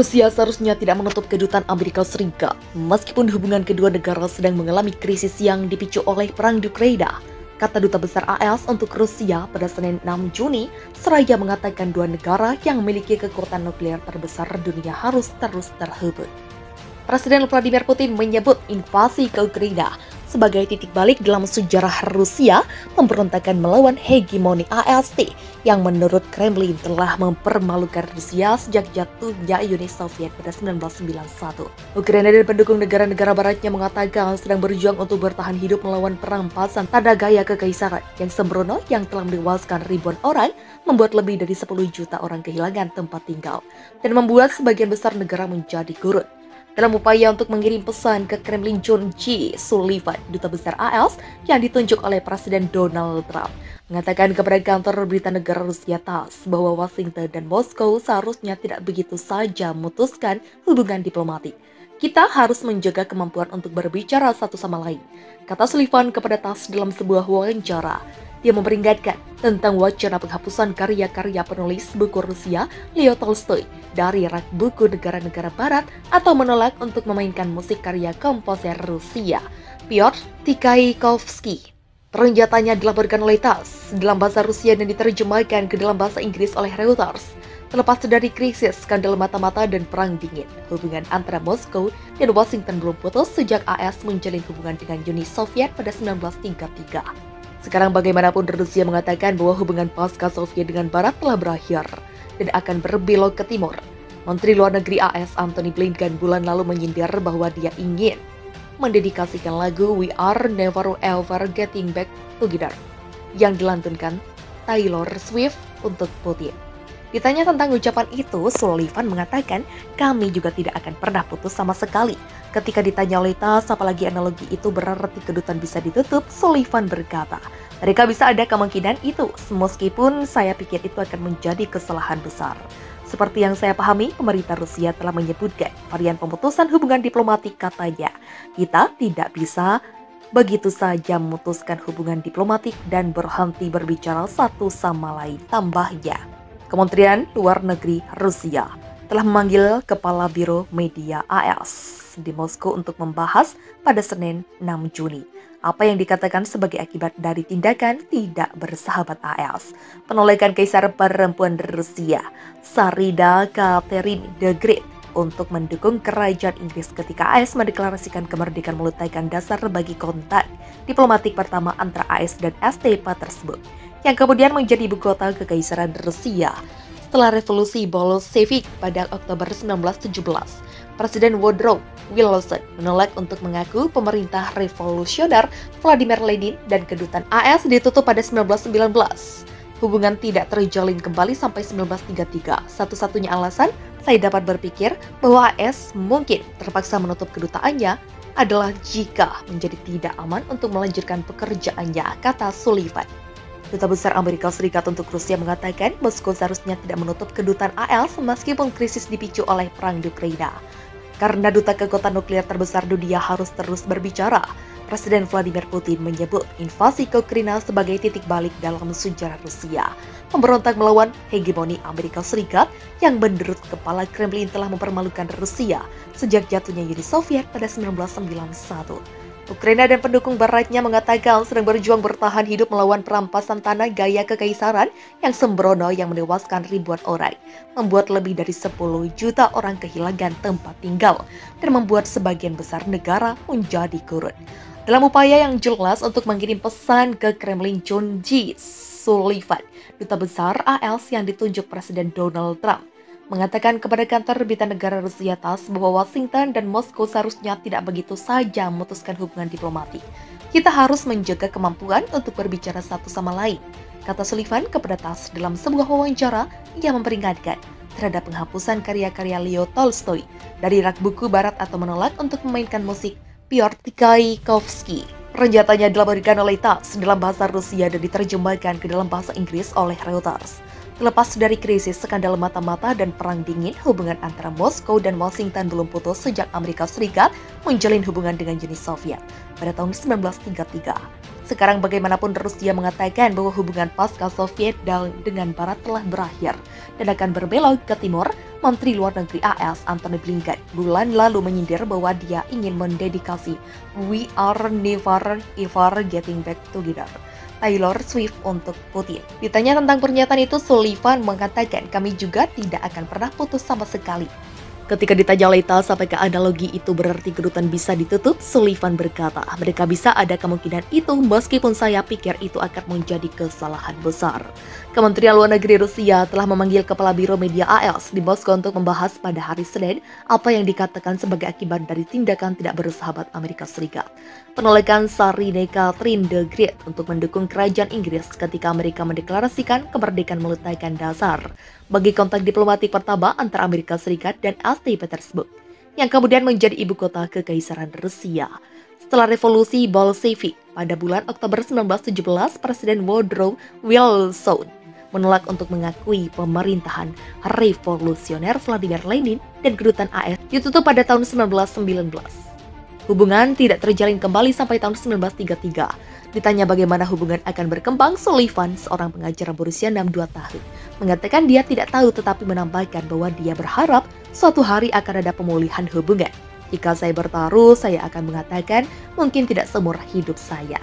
Rusia seharusnya tidak menutup kedutaan Amerika Serikat, meskipun hubungan kedua negara sedang mengalami krisis yang dipicu oleh perang di Ukraina, kata Duta Besar AS untuk Rusia pada Senin 6 Juni, seraya mengatakan dua negara yang memiliki kekuatan nuklir terbesar dunia harus terus terhubung. Presiden Vladimir Putin menyebut invasi ke Ukraina sebagai titik balik dalam sejarah Rusia pemberontakan melawan hegemoni AST yang menurut Kremlin telah mempermalukan Rusia sejak jatuhnya Uni Soviet pada 1991. Ukraina dan pendukung negara-negara baratnya mengatakan sedang berjuang untuk bertahan hidup melawan perampasan tanda gaya kekaisaran yang sembrono yang telah menewaskan ribuan orang, membuat lebih dari 10 juta orang kehilangan tempat tinggal, dan membuat sebagian besar negara menjadi gurun. Dalam upaya untuk mengirim pesan ke Kremlin, John G. Sullivan, Duta Besar AS yang ditunjuk oleh Presiden Donald Trump, mengatakan kepada kantor berita negara Rusia TASS bahwa Washington dan Moskow seharusnya tidak begitu saja memutuskan hubungan diplomatik. Kita harus menjaga kemampuan untuk berbicara satu sama lain, kata Sullivan kepada TASS dalam sebuah wawancara. Dia memperingatkan tentang wacana penghapusan karya-karya penulis buku Rusia Leo Tolstoy dari rak buku negara-negara barat atau menolak untuk memainkan musik karya komposer Rusia Pyotr Tchaikovsky. Pernyataan dilaporkan oleh TASS dalam bahasa Rusia dan diterjemahkan ke dalam bahasa Inggris oleh Reuters. Terlepas dari krisis, skandal mata-mata dan perang dingin, hubungan antara Moskow dan Washington belum putus sejak AS menjalin hubungan dengan Uni Soviet pada 1933. Sekarang bagaimanapun Rusia mengatakan bahwa hubungan pasca Soviet dengan Barat telah berakhir dan akan berbelok ke timur. Menteri Luar Negeri AS Antony Blinken bulan lalu menyindir bahwa dia ingin mendedikasikan lagu We Are Never Ever Getting Back Together yang dilantunkan Taylor Swift untuk Putin. Ditanya tentang ucapan itu, Sullivan mengatakan, kami juga tidak akan pernah putus sama sekali. Ketika ditanya oleh TASS, apalagi analogi itu berarti kedutaan bisa ditutup, Sullivan berkata, mereka bisa ada kemungkinan itu, meskipun saya pikir itu akan menjadi kesalahan besar. Seperti yang saya pahami, pemerintah Rusia telah menyebutkan varian pemutusan hubungan diplomatik katanya. Kita tidak bisa begitu saja memutuskan hubungan diplomatik dan berhenti berbicara satu sama lain, tambahnya. Kementerian Luar Negeri Rusia telah memanggil Kepala Biro Media AS di Moskow untuk membahas pada Senin 6 Juni apa yang dikatakan sebagai akibat dari tindakan tidak bersahabat AS. Penolakan Kaisar Perempuan Rusia, Tsarina Catherine the Great, untuk mendukung kerajaan Inggris ketika AS mendeklarasikan kemerdekaan melutaikan dasar bagi kontak diplomatik pertama antara AS dan ST Petersburg, yang kemudian menjadi ibu kota kekaisaran Rusia. Setelah revolusi Bolshevik pada Oktober 1917, Presiden Woodrow Wilson menolak untuk mengaku pemerintah revolusioner Vladimir Lenin dan kedutaan AS ditutup pada 1919. Hubungan tidak terjalin kembali sampai 1933. Satu-satunya alasan saya dapat berpikir bahwa AS mungkin terpaksa menutup kedutaannya adalah jika menjadi tidak aman untuk melanjutkan pekerjaannya, kata Sullivan. Duta Besar Amerika Serikat untuk Rusia mengatakan Moskow seharusnya tidak menutup kedutaan AS meskipun krisis dipicu oleh perang di Ukraina. Karena duta kekuatan nuklir terbesar dunia harus terus berbicara, Presiden Vladimir Putin menyebut invasi ke Ukraina sebagai titik balik dalam sejarah Rusia, pemberontak melawan hegemoni Amerika Serikat yang menurut kepala Kremlin telah mempermalukan Rusia sejak jatuhnya Uni Soviet pada 1991. Ukraina dan pendukung baratnya mengatakan sedang berjuang bertahan hidup melawan perampasan tanah gaya kekaisaran yang sembrono yang menewaskan ribuan orang, membuat lebih dari 10 juta orang kehilangan tempat tinggal, dan membuat sebagian besar negara menjadi gurun. Dalam upaya yang jelas untuk mengirim pesan ke Kremlin, John G. Sullivan, Duta Besar AS yang ditunjuk Presiden Donald Trump, mengatakan kepada kantor berita negara Rusia TASS bahwa Washington dan Moskow seharusnya tidak begitu saja memutuskan hubungan diplomatik. Kita harus menjaga kemampuan untuk berbicara satu sama lain, kata Sullivan kepada TASS dalam sebuah wawancara. Ia memperingatkan terhadap penghapusan karya-karya Leo Tolstoy dari rak buku barat atau menolak untuk memainkan musik Pyotr Tchaikovsky. Pernyataannya dilaporkan oleh TASS dalam bahasa Rusia dan diterjemahkan ke dalam bahasa Inggris oleh Reuters. Terlepas dari krisis, skandal mata-mata dan perang dingin, hubungan antara Moskow dan Washington belum putus sejak Amerika Serikat menjalin hubungan dengan Uni Soviet pada tahun 1933. Sekarang bagaimanapun Rusia mengatakan bahwa hubungan pasca Soviet dengan Barat telah berakhir dan akan berbelok ke timur, Menteri Luar Negeri AS Antony Blinken bulan lalu menyindir bahwa dia ingin mendedikasi "We Are Never Ever Getting Back Together" Taylor Swift untuk Putin. Ditanya tentang pernyataan itu, Sullivan mengatakan, "Kami juga tidak akan pernah putus sama sekali." Ketika ditanya Leita apakah analogi itu berarti kedutaan bisa ditutup, Sullivan berkata, "Mereka bisa ada kemungkinan itu meskipun saya pikir itu akan menjadi kesalahan besar." Kementerian Luar Negeri Rusia telah memanggil Kepala Biro Media AS di Moskow untuk membahas pada hari Senin apa yang dikatakan sebagai akibat dari tindakan tidak bersahabat Amerika Serikat. Penolakan Sarine Catherine de Griet untuk mendukung kerajaan Inggris ketika Amerika mendeklarasikan kemerdekaan meletakkan dasar bagi kontak diplomatik pertama antara Amerika Serikat dan St. Petersburg, yang kemudian menjadi ibu kota Kekaisaran Rusia. Setelah revolusi Bolshevik pada bulan Oktober 1917, Presiden Woodrow Wilson menolak untuk mengakui pemerintahan revolusioner Vladimir Lenin dan kedutaan AS ditutup pada tahun 1919. Hubungan tidak terjalin kembali sampai tahun 1933. Ditanya bagaimana hubungan akan berkembang, Sullivan, seorang pengajar berusia 62 tahun, mengatakan dia tidak tahu tetapi menambahkan bahwa dia berharap suatu hari akan ada pemulihan hubungan. "Jika saya bertaruh, saya akan mengatakan mungkin tidak seumur hidup saya."